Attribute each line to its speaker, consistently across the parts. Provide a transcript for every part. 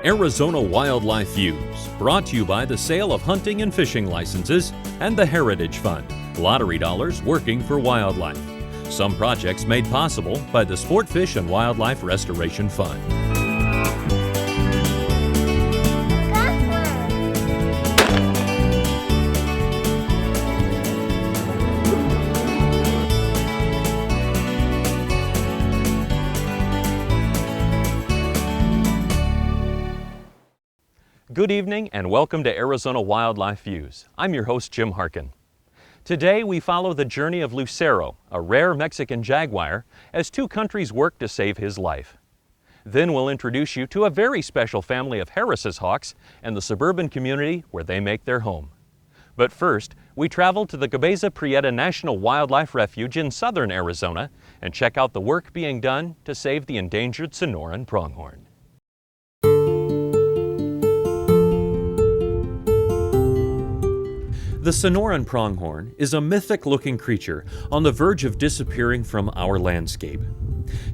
Speaker 1: Arizona Wildlife Views, brought to you by the sale of hunting and fishing licenses and the Heritage Fund, lottery dollars working for wildlife. Some projects made possible by the Sport Fish and Wildlife Restoration Fund. Good evening and welcome to Arizona Wildlife Views. I'm your host, Jim Harkin. Today we follow the journey of Lucero, a rare Mexican jaguar, as two countries work to save his life. Then we'll introduce you to a very special family of Harris's hawks and the suburban community where they make their home. But first, we travel to the Cabeza Prieta National Wildlife Refuge in southern Arizona and check out the work being done to save the endangered Sonoran pronghorn. The Sonoran pronghorn is a mythic-looking creature on the verge of disappearing from our landscape.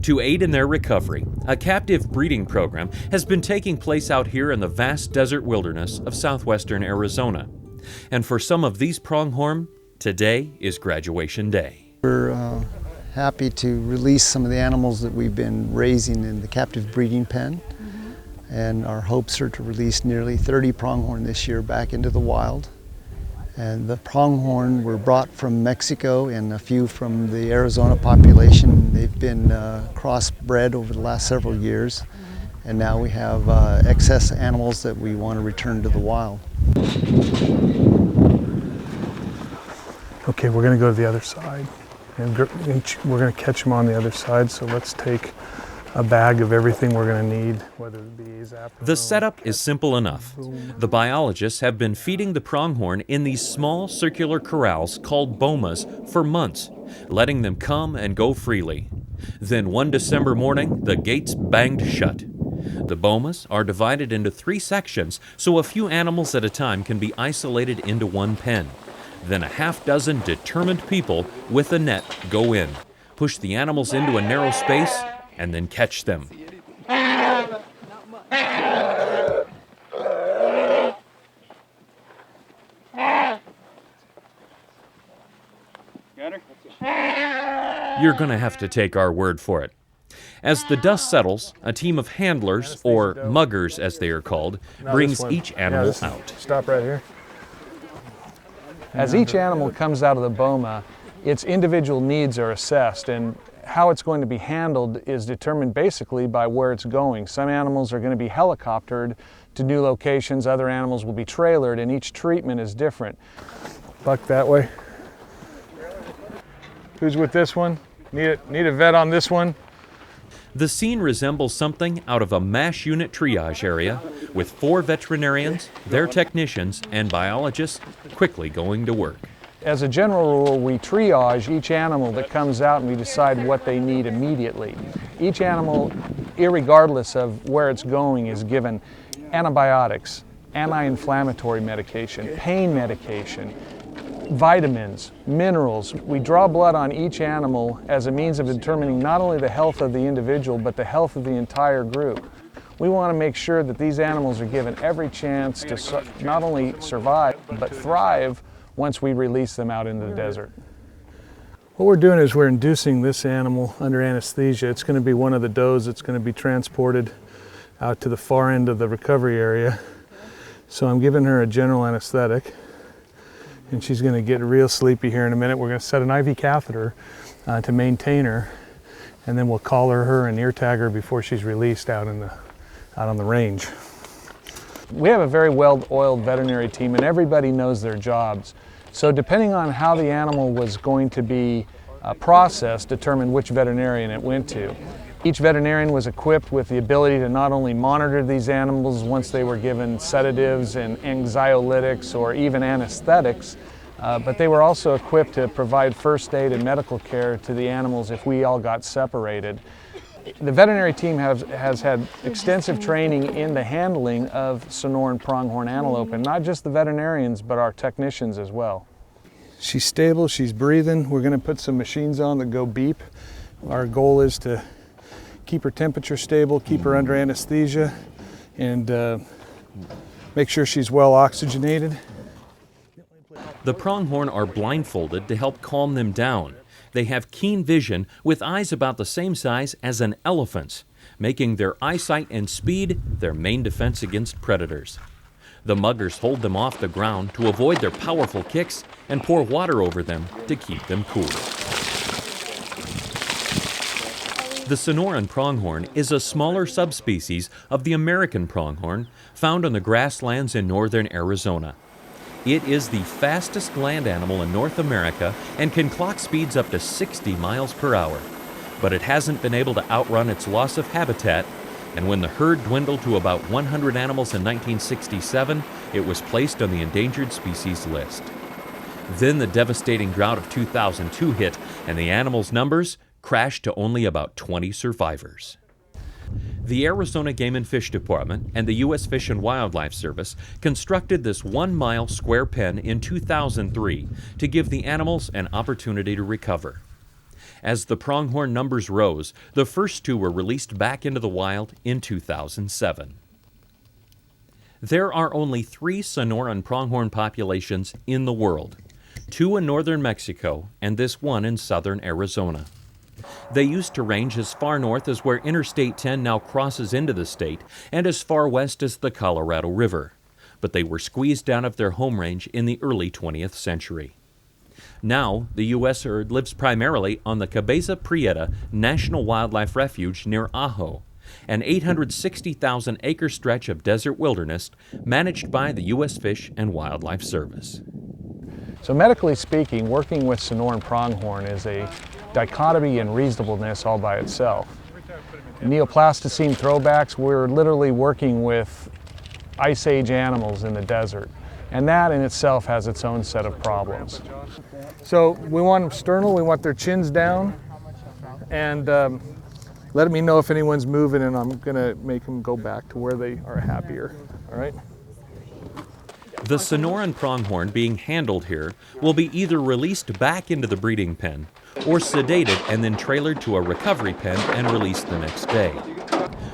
Speaker 1: To aid in their recovery, a captive breeding program has been taking place out here in the vast desert wilderness of southwestern Arizona. And for some of these pronghorn, today is graduation day.
Speaker 2: We're happy to release some of the animals that we've been raising in the captive breeding pen. And our hopes are to release nearly 30 pronghorn this year back into the wild. And the pronghorn were brought from Mexico and a few from the Arizona population. They've been crossbred over the last several years. And now we have excess animals that we want to return to the wild.
Speaker 3: Okay, we're going to go to the other side. And we're going to catch them on the other side, so let's take a bag of everything we're going to need, whether it be AZGFD.
Speaker 1: The setup is simple enough. The biologists have been feeding the pronghorn in these small circular corrals called bomas for months, letting them come and go freely. Then one December morning, the gates banged shut. The bomas are divided into 3 sections, so a few animals at a time can be isolated into one pen. Then a half-dozen determined people with a net go in, push the animals into a narrow space, and then catch them. You're gonna have to take our word for it. As the dust settles, a team of handlers, or muggers as they are called, brings each animal out.
Speaker 3: Stop right here.
Speaker 4: As each animal comes out of the boma, its individual needs are assessed, and how it's going to be handled is determined basically by where it's going. Some animals are going to be helicoptered to new locations, other animals will be trailered, and each treatment is different.
Speaker 3: Buck that way. Who's with this one? Need a vet on this one?
Speaker 1: The scene resembles something out of a MASH unit triage area, with 4 veterinarians, their technicians, and biologists quickly going to work.
Speaker 4: As a general rule, we triage each animal that comes out and we decide what they need immediately. Each animal, irregardless of where it's going, is given antibiotics, anti-inflammatory medication, pain medication, vitamins, minerals. We draw blood on each animal as a means of determining not only the health of the individual, but the health of the entire group. We want to make sure that these animals are given every chance to not only survive, but thrive once we release them out into the desert.
Speaker 3: What we're doing is we're inducing this animal under anesthesia. It's going to be one of the does that's going to be transported out to the far end of the recovery area. So I'm giving her a general anesthetic, and she's going to get real sleepy here in a minute. We're going to set an IV catheter to maintain her, and then we'll collar her and ear tag her before she's released out on the range.
Speaker 4: We have a very well-oiled veterinary team, and everybody knows their jobs. So depending on how the animal was going to be processed determined which veterinarian it went to. Each veterinarian was equipped with the ability to not only monitor these animals once they were given sedatives and anxiolytics or even anesthetics, but they were also equipped to provide first aid and medical care to the animals if we all got separated. The veterinary team has had extensive training in the handling of Sonoran pronghorn antelope, and not just the veterinarians, but our technicians as well.
Speaker 3: She's stable, she's breathing. We're going to put some machines on that go beep. Our goal is to keep her temperature stable, keep her under anesthesia, and make sure she's well oxygenated.
Speaker 1: The pronghorn are blindfolded to help calm them down. They have keen vision with eyes about the same size as an elephant's, making their eyesight and speed their main defense against predators. The muggers hold them off the ground to avoid their powerful kicks and pour water over them to keep them cool. The Sonoran pronghorn is a smaller subspecies of the American pronghorn found on the grasslands in northern Arizona. It is the fastest land animal in North America and can clock speeds up to 60 miles per hour. But it hasn't been able to outrun its loss of habitat, and when the herd dwindled to about 100 animals in 1967, it was placed on the endangered species list. Then the devastating drought of 2002 hit, and the animal's numbers crashed to only about 20 survivors. The Arizona Game and Fish Department and the U.S. Fish and Wildlife Service constructed this 1-mile square pen in 2003 to give the animals an opportunity to recover. As the pronghorn numbers rose, the first 2 were released back into the wild in 2007. There are only 3 Sonoran pronghorn populations in the world, 2 in northern Mexico and this one in southern Arizona. They used to range as far north as where Interstate 10 now crosses into the state and as far west as the Colorado River, but they were squeezed out of their home range in the early 20th century. Now, the U.S. herd lives primarily on the Cabeza Prieta National Wildlife Refuge near Ajo, an 860,000-acre stretch of desert wilderness managed by the U.S. Fish and Wildlife Service.
Speaker 4: So medically speaking, working with Sonoran pronghorn is a dichotomy in reasonableness all by itself. Neoplasticine throwbacks, we're literally working with Ice Age animals in the desert, and that in itself has its own set of problems.
Speaker 3: So we want them sternal, we want their chins down, and let me know if anyone's moving, and I'm gonna make them go back to where they are happier, all right?
Speaker 1: The Sonoran pronghorn being handled here will be either released back into the breeding pen or sedated and then trailered to a recovery pen and released the next day.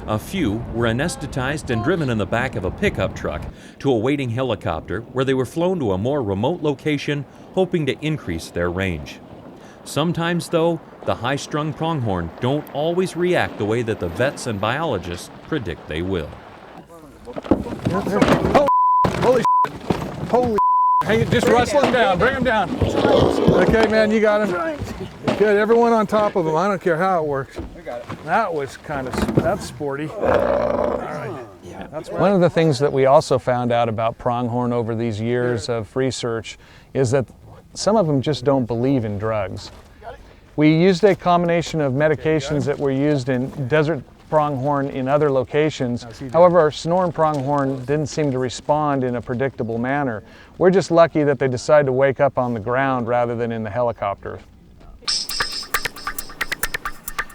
Speaker 1: A few were anesthetized and driven in the back of a pickup truck to a waiting helicopter where they were flown to a more remote location, hoping to increase their range. Sometimes, though, the high-strung pronghorn don't always react the way that the vets and biologists predict they will.
Speaker 3: Holy shit. Holy shit. Hang it, just wrestle him down, bring him down. Okay, man, you got him. Good, everyone on top of him. I don't care how it works. That was that's sporty. All right.
Speaker 4: One of the things that we also found out about pronghorn over these years of research is that some of them just don't believe in drugs. We used a combination of medications that were used in desert pronghorn in other locations. However, our Sonoran pronghorn didn't seem to respond in a predictable manner. We're just lucky that they decided to wake up on the ground rather than in the helicopter.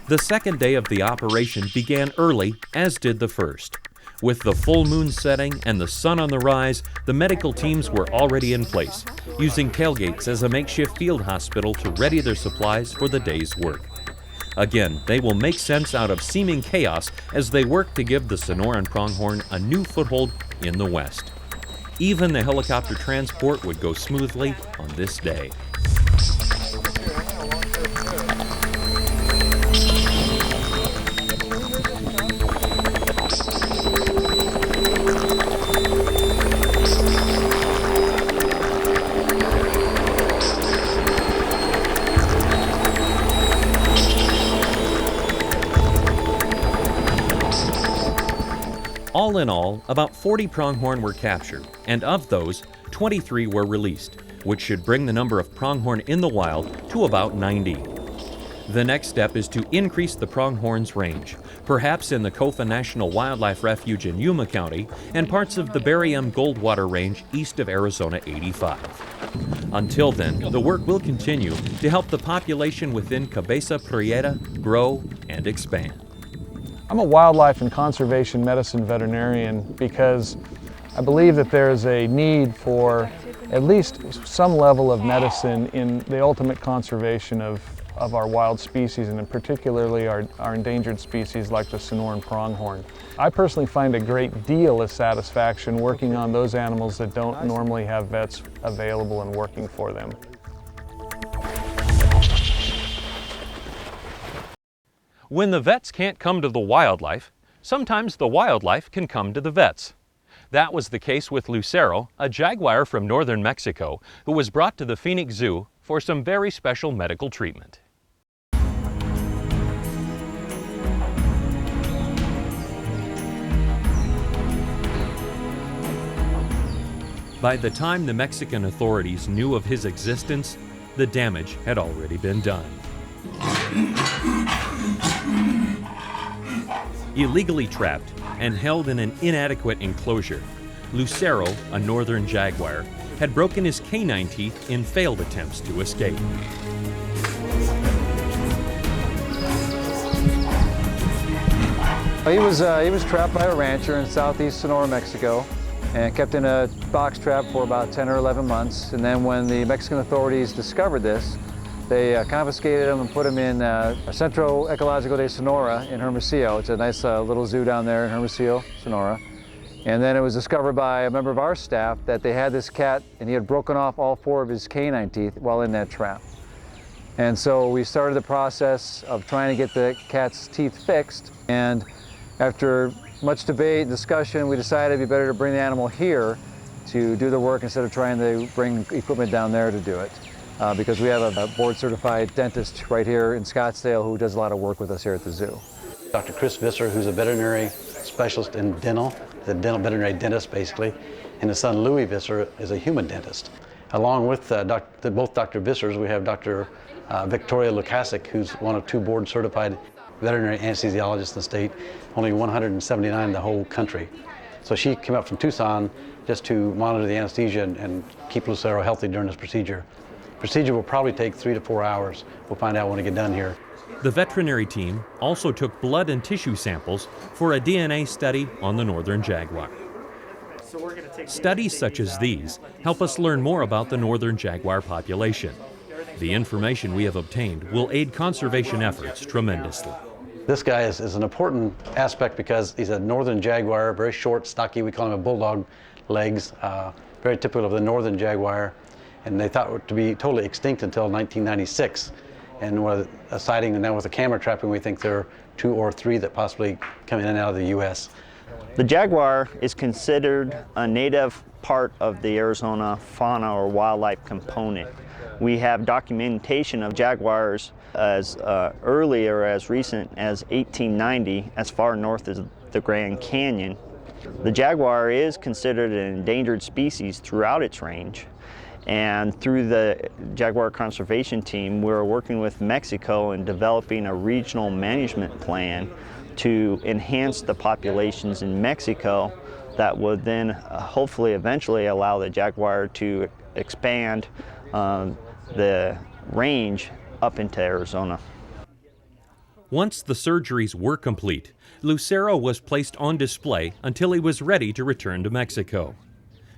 Speaker 1: The second day of the operation began early, as did the first. With the full moon setting and the sun on the rise, the medical teams were already in place, using tailgates as a makeshift field hospital to ready their supplies for the day's work. Again, they will make sense out of seeming chaos as they work to give the Sonoran pronghorn a new foothold in the West. Even the helicopter transport would go smoothly on this day. All in all, about 40 pronghorn were captured, and of those, 23 were released, which should bring the number of pronghorn in the wild to about 90. The next step is to increase the pronghorn's range, perhaps in the Kofa National Wildlife Refuge in Yuma County and parts of the Barry M. Goldwater Range east of Arizona 85. Until then, the work will continue to help the population within Cabeza Prieta grow and expand.
Speaker 4: I'm a wildlife and conservation medicine veterinarian because I believe that there's a need for at least some level of medicine in the ultimate conservation of of our wild species, and in particularly our endangered species like the Sonoran pronghorn. I personally find a great deal of satisfaction working on those animals that don't normally have vets available and working for them.
Speaker 1: When the vets can't come to the wildlife, sometimes the wildlife can come to the vets. That was the case with Lucero, a jaguar from northern Mexico, who was brought to the Phoenix Zoo for some very special medical treatment. By the time the Mexican authorities knew of his existence, the damage had already been done. Illegally trapped and held in an inadequate enclosure, Lucero, a northern jaguar, had broken his canine teeth in failed attempts to escape.
Speaker 5: He was trapped by a rancher in southeast Sonora, Mexico, and kept in a box trap for about 10 or 11 months. And then when the Mexican authorities discovered this, they confiscated him and put him in Centro Ecologico de Sonora in Hermosillo. It's a nice little zoo down there in Hermosillo, Sonora. And then it was discovered by a member of our staff that they had this cat and he had broken off all 4 of his canine teeth while in that trap. And so we started the process of trying to get the cat's teeth fixed. And after much debate and discussion, we decided it'd be better to bring the animal here to do the work instead of trying to bring equipment down there to do it. Because we have a board-certified dentist right here in Scottsdale who does a lot of work with us here at the zoo.
Speaker 6: Dr. Chris Visser, who's a veterinary specialist in dental, the dental veterinary dentist basically, and his son Louis Visser is a human dentist. Along with both Dr. Vissers, we have Dr. Victoria Lukasic, who's one of 2 board-certified veterinary anesthesiologists in the state, only 179 in the whole country. So she came up from Tucson just to monitor the anesthesia and keep Lucero healthy during this procedure. Procedure will probably take 3 to 4 hours. We'll find out when we get done here.
Speaker 1: The veterinary team also took blood and tissue samples for a DNA study on the northern jaguar. Studies such as these help us learn more about the northern jaguar population. The information we have obtained will aid conservation efforts tremendously.
Speaker 6: This guy is an important aspect because he's a northern jaguar, very short, stocky. We call him a bulldog legs, very typical of the northern jaguar. And they thought it to be totally extinct until 1996. And with a sighting and now with the camera trapping, we think there are 2 or 3 that possibly come in and out of the U.S.
Speaker 7: The jaguar is considered a native part of the Arizona fauna or wildlife component. We have documentation of jaguars as early or as recent as 1890, as far north as the Grand Canyon. The jaguar is considered an endangered species throughout its range. And through the Jaguar Conservation Team, we're working with Mexico in developing a regional management plan to enhance the populations in Mexico that would then hopefully eventually allow the jaguar to expand the range up into Arizona.
Speaker 1: Once the surgeries were complete, Lucero was placed on display until he was ready to return to Mexico.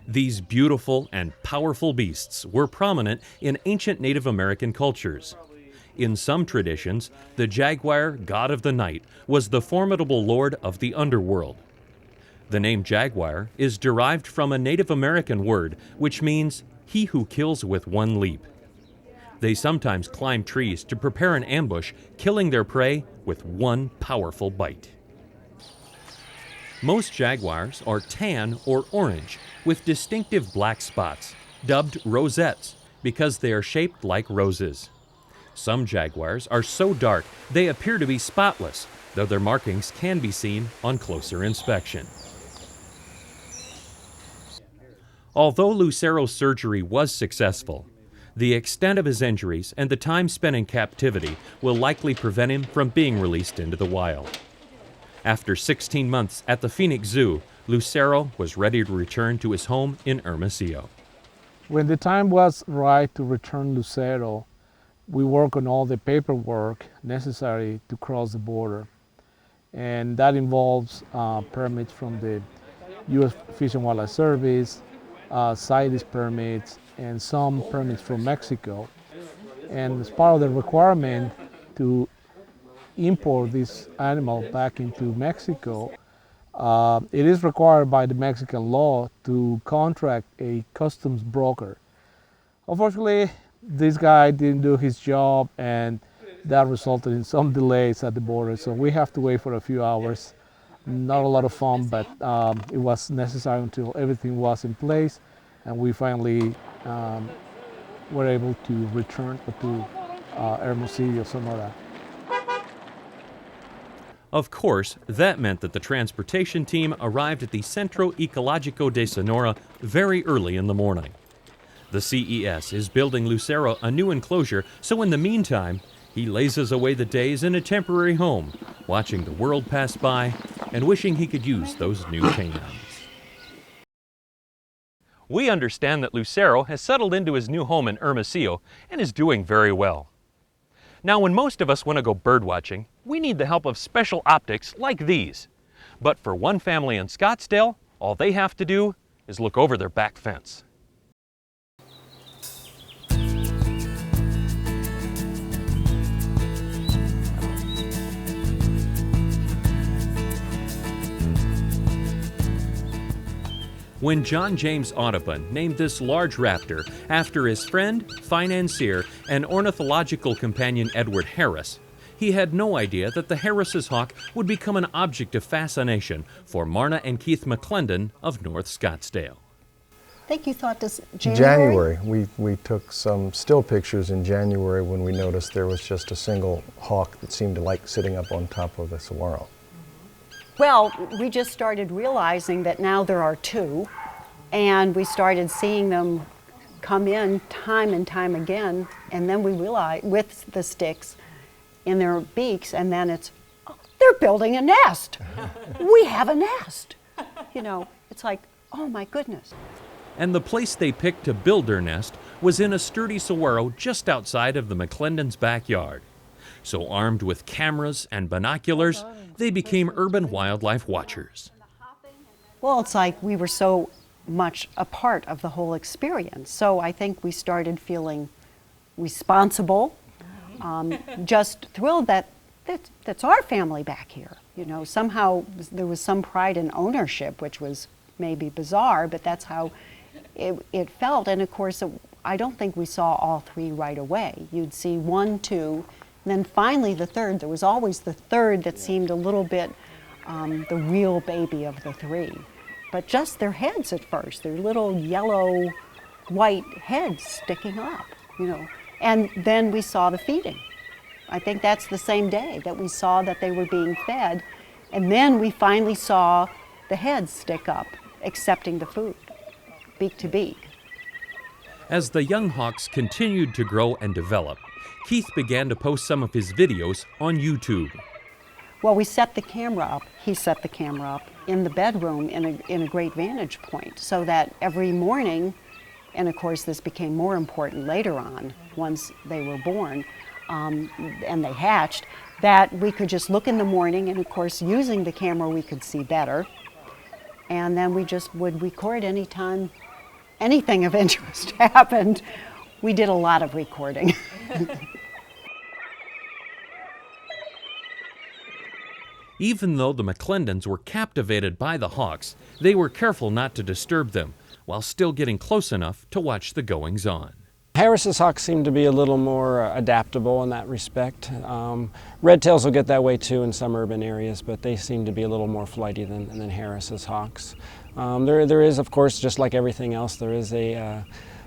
Speaker 1: These beautiful and powerful beasts were prominent in ancient Native American cultures. In some traditions, the jaguar, god of the night, was the formidable lord of the underworld. The name jaguar is derived from a Native American word which means he who kills with one leap. They sometimes climb trees to prepare an ambush, killing their prey with one powerful bite. Most jaguars are tan or orange with distinctive black spots, dubbed rosettes, because they are shaped like roses. Some jaguars are so dark they appear to be spotless, though their markings can be seen on closer inspection. Although Lucero's surgery was successful, the extent of his injuries and the time spent in captivity will likely prevent him from being released into the wild. After 16 months at the Phoenix Zoo, Lucero was ready to return to his home in Hermosillo.
Speaker 3: When the time was right to return Lucero, we worked on all the paperwork necessary to cross the border. And that involves permits from the U.S. Fish and Wildlife Service, CITES permits, and some permits from Mexico. And as part of the requirement to import this animal back into Mexico, it is required by the Mexican law to contract a customs broker. Unfortunately, this guy didn't do his job, and that resulted in some delays at the border, so we have to wait for a few hours. Not a lot of fun, but it was necessary until everything was in place, and we finally were able to return to Hermosillo, Sonora.
Speaker 1: Of course, that meant that the transportation team arrived at the Centro Ecológico de Sonora very early in the morning. The CES is building Lucero a new enclosure, so in the meantime, he lazes away the days in a temporary home, watching the world pass by and wishing he could use those new canines. We understand that Lucero has settled into his new home in Hermosillo and is doing very well. Now, when most of us want to go birdwatching, we need the help of special optics like these. But for one family in Scottsdale, all they have to do is look over their back fence. When John James Audubon named this large raptor after his friend, financier, and ornithological companion Edward Harris, he had no idea that the Harris's hawk would become an object of fascination for Marna and Keith McClendon of North Scottsdale.
Speaker 8: I think you thought this January?
Speaker 9: We took some still pictures in January when we noticed there was just a single hawk that seemed to like sitting up on top of the saguaro.
Speaker 8: Well, we just started realizing that now there are two, and we started seeing them come in time and time again, and then we realized, with the sticks in their beaks, and then it's, oh, they're building a nest. We have a nest. You know, it's like, oh my goodness.
Speaker 1: And the place they picked to build their nest was in a sturdy saguaro just outside of the McClendon's backyard. So armed with cameras and binoculars, they became urban wildlife watchers.
Speaker 8: Well, it's like we were so much a part of the whole experience. So I think we started feeling responsible, just thrilled that that's our family back here. You know, somehow there was some pride in ownership, which was maybe bizarre, but that's how it felt. And of course, I don't think we saw all three right away. You'd see one, two, and then finally the third. There was always the third that seemed a little bit the real baby of the three. But just their heads at first, their little yellow, white heads sticking up, you know. And then we saw the feeding. I think that's the same day that we saw that they were being fed. And then we finally saw the heads stick up, accepting the food, beak to beak.
Speaker 1: As the young hawks continued to grow and develop, Keith began to post some of his videos on YouTube.
Speaker 8: Well, we set the camera up, he set the camera up in the bedroom in a great vantage point, so that every morning, and of course this became more important later on, once they were born and they hatched, that we could just look in the morning, and of course using the camera we could see better, and then we just would record anytime anything of interest happened. We did a lot of recording.
Speaker 1: Even though the McClendons were captivated by the hawks, they were careful not to disturb them, while still getting close enough to watch the goings-on.
Speaker 10: Harris's hawks seem to be a little more adaptable in that respect. Red-tails will get that way too in some urban areas, but they seem to be a little more flighty than Harris's hawks. There is, of course, just like everything else, there is a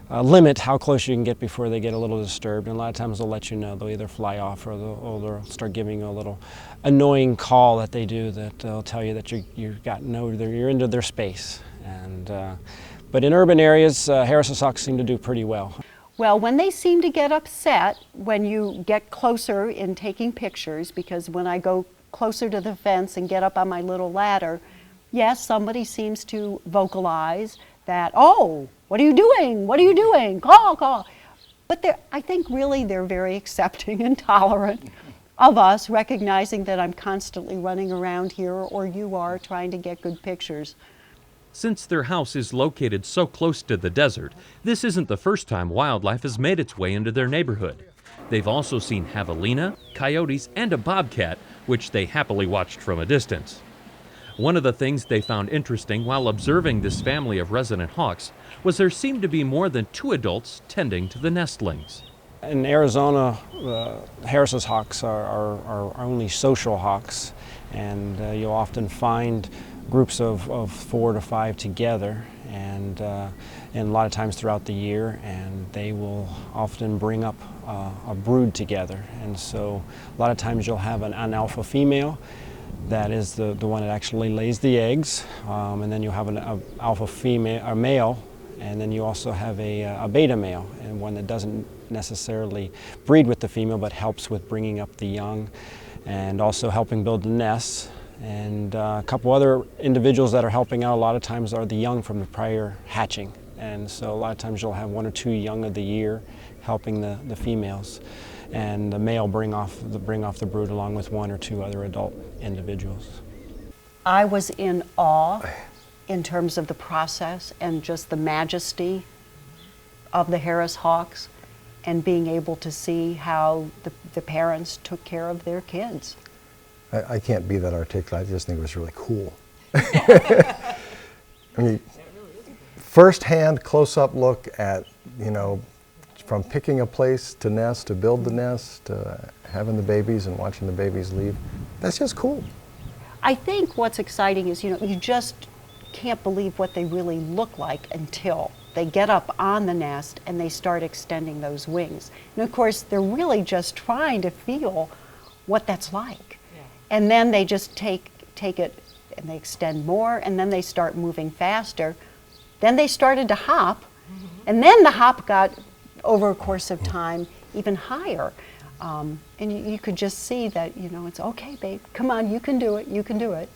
Speaker 10: limit how close you can get before they get a little disturbed, and a lot of times they'll let you know. They'll either fly off or they'll start giving you a little annoying call that they do that they'll tell you that you're into their space. But in urban areas, Harris's hawks seem to do pretty well.
Speaker 8: Well, when they seem to get upset, when you get closer in taking pictures, because when I go closer to the fence and get up on my little ladder, yes, somebody seems to vocalize that, oh, what are you doing? What are you doing? Call, call. But I think really they're very accepting and tolerant of us, recognizing that I'm constantly running around here, or you are, trying to get good pictures.
Speaker 1: Since their house is located so close to the desert, this isn't the first time wildlife has made its way into their neighborhood. They've also seen javelina, coyotes, and a bobcat, which they happily watched from a distance. One of the things they found interesting while observing this family of resident hawks was there seemed to be more than 2 adults tending to the nestlings.
Speaker 10: In Arizona, Harris's hawks are only social hawks, and you'll often find groups of 4 to 5 together, and a lot of times throughout the year, and they will often bring up a brood together. And so a lot of times you'll have an alpha female that is the one that actually lays the eggs, and then you'll have an alpha female, or male, and then you also have a beta male, and one that doesn't necessarily breed with the female but helps with bringing up the young and also helping build the nests. And a couple other individuals that are helping out a lot of times are the young from the prior hatching. And so a lot of times you'll have 1 or 2 young of the year helping the females, and the male bring off the brood along with 1 or 2 other adult individuals.
Speaker 8: I was in awe in terms of the process and just the majesty of the Harris hawks, and being able to see how the parents took care of their kids.
Speaker 9: I can't be that articulate. I just think it was really cool. I mean, first-hand, close-up look at, you know, from picking a place to nest, to build the nest, to having the babies and watching the babies leave. That's just cool.
Speaker 8: I think what's exciting is, you know, you just can't believe what they really look like until they get up on the nest and they start extending those wings. And of course, they're really just trying to feel what that's like. Yeah. And then they just take it and they extend more, and then they start moving faster. Then they started to hop, and then the hop got, over a course of time, even higher. And you could just see that, you know, it's okay, babe, come on, you can do it, you can do it.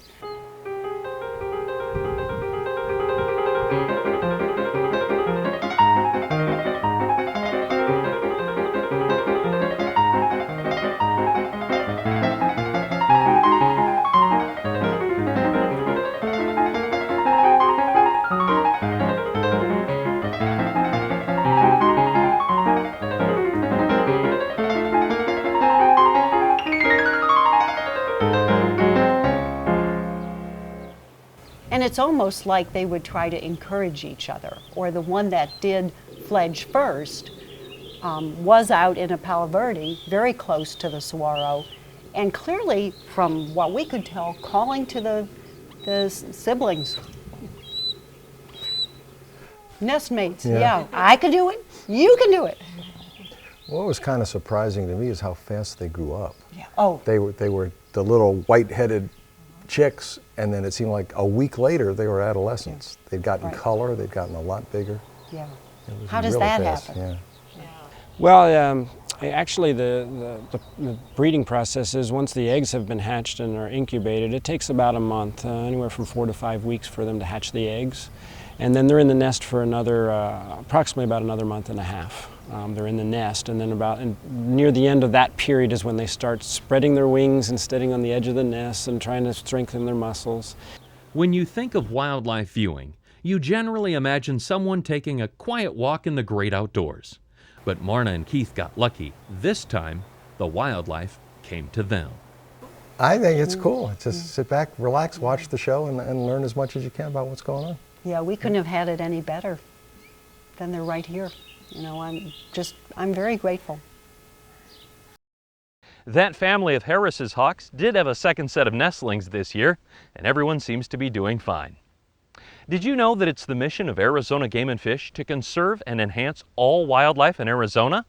Speaker 8: And it's almost like they would try to encourage each other, or the one that did fledge first was out in a Palo Verde, very close to the saguaro, and clearly, from what we could tell, calling to the siblings. Nestmates, yeah, I can do it, you can do it.
Speaker 9: What was kind of surprising to me is how fast they grew up.
Speaker 8: Yeah. Oh.
Speaker 9: They were the little white-headed chicks, and then it seemed like a week later they were adolescents. They'd gotten color, they'd gotten a lot bigger.
Speaker 8: Yeah. How does that happen?
Speaker 9: Yeah.
Speaker 10: Well, actually the breeding process is once the eggs have been hatched and are incubated, it takes about a month, anywhere from 4 to 5 weeks for them to hatch the eggs. And then they're in the nest for another, approximately about another month and a half. They're in the nest, and then near the end of that period is when they start spreading their wings and sitting on the edge of the nest and trying to strengthen their muscles.
Speaker 1: When you think of wildlife viewing, you generally imagine someone taking a quiet walk in the great outdoors. But Marna and Keith got lucky. This time, the wildlife came to them.
Speaker 9: I think it's cool. Just sit back, relax, watch the show, and learn as much as you can about what's going on.
Speaker 8: Yeah, we couldn't have had it any better than they're right here. You know, I'm very grateful.
Speaker 1: That family of Harris's hawks did have a second set of nestlings this year, and everyone seems to be doing fine. Did you know that it's the mission of Arizona Game and Fish to conserve and enhance all wildlife in Arizona?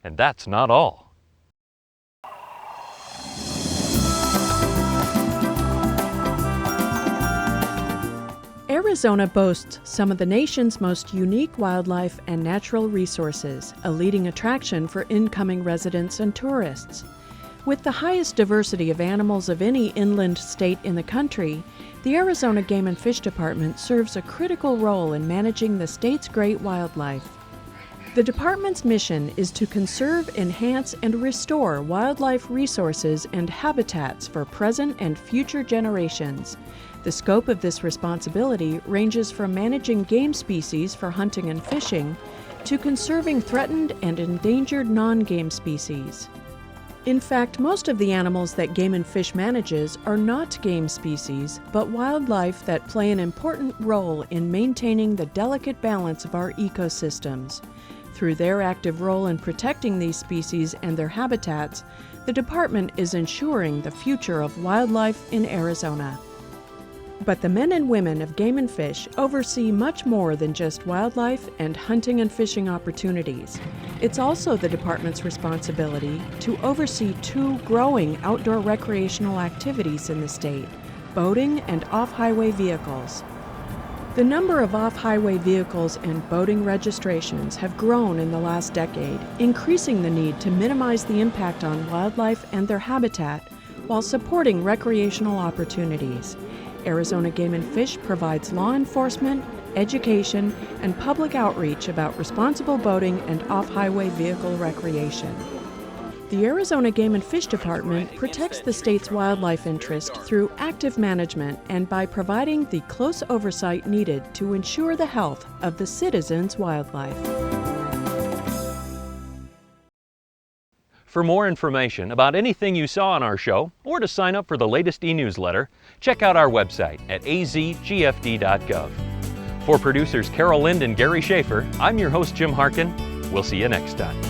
Speaker 1: And that's not all.
Speaker 11: Arizona boasts some of the nation's most unique wildlife and natural resources, a leading attraction for incoming residents and tourists. With the highest diversity of animals of any inland state in the country, the Arizona Game and Fish Department serves a critical role in managing the state's great wildlife. The department's mission is to conserve, enhance, and restore wildlife resources and habitats for present and future generations. The scope of this responsibility ranges from managing game species for hunting and fishing to conserving threatened and endangered non-game species. In fact, most of the animals that Game and Fish manages are not game species, but wildlife that play an important role in maintaining the delicate balance of our ecosystems. Through their active role in protecting these species and their habitats, the department is ensuring the future of wildlife in Arizona. But the men and women of Game and Fish oversee much more than just wildlife and hunting and fishing opportunities. It's also the department's responsibility to oversee 2 growing outdoor recreational activities in the state: boating and off-highway vehicles. The number of off-highway vehicles and boating registrations have grown in the last decade, increasing the need to minimize the impact on wildlife and their habitat while supporting recreational opportunities. Arizona Game and Fish provides law enforcement, education, and public outreach about responsible boating and off-highway vehicle recreation. The Arizona Game and Fish Department protects the state's wildlife interest through active management and by providing the close oversight needed to ensure the health of the citizens' wildlife.
Speaker 1: For more information about anything you saw on our show, or to sign up for the latest e-newsletter, check out our website at azgfd.gov. For producers Carol Lynde and Gary Schafer, I'm your host Jim Harkin. We'll see you next time.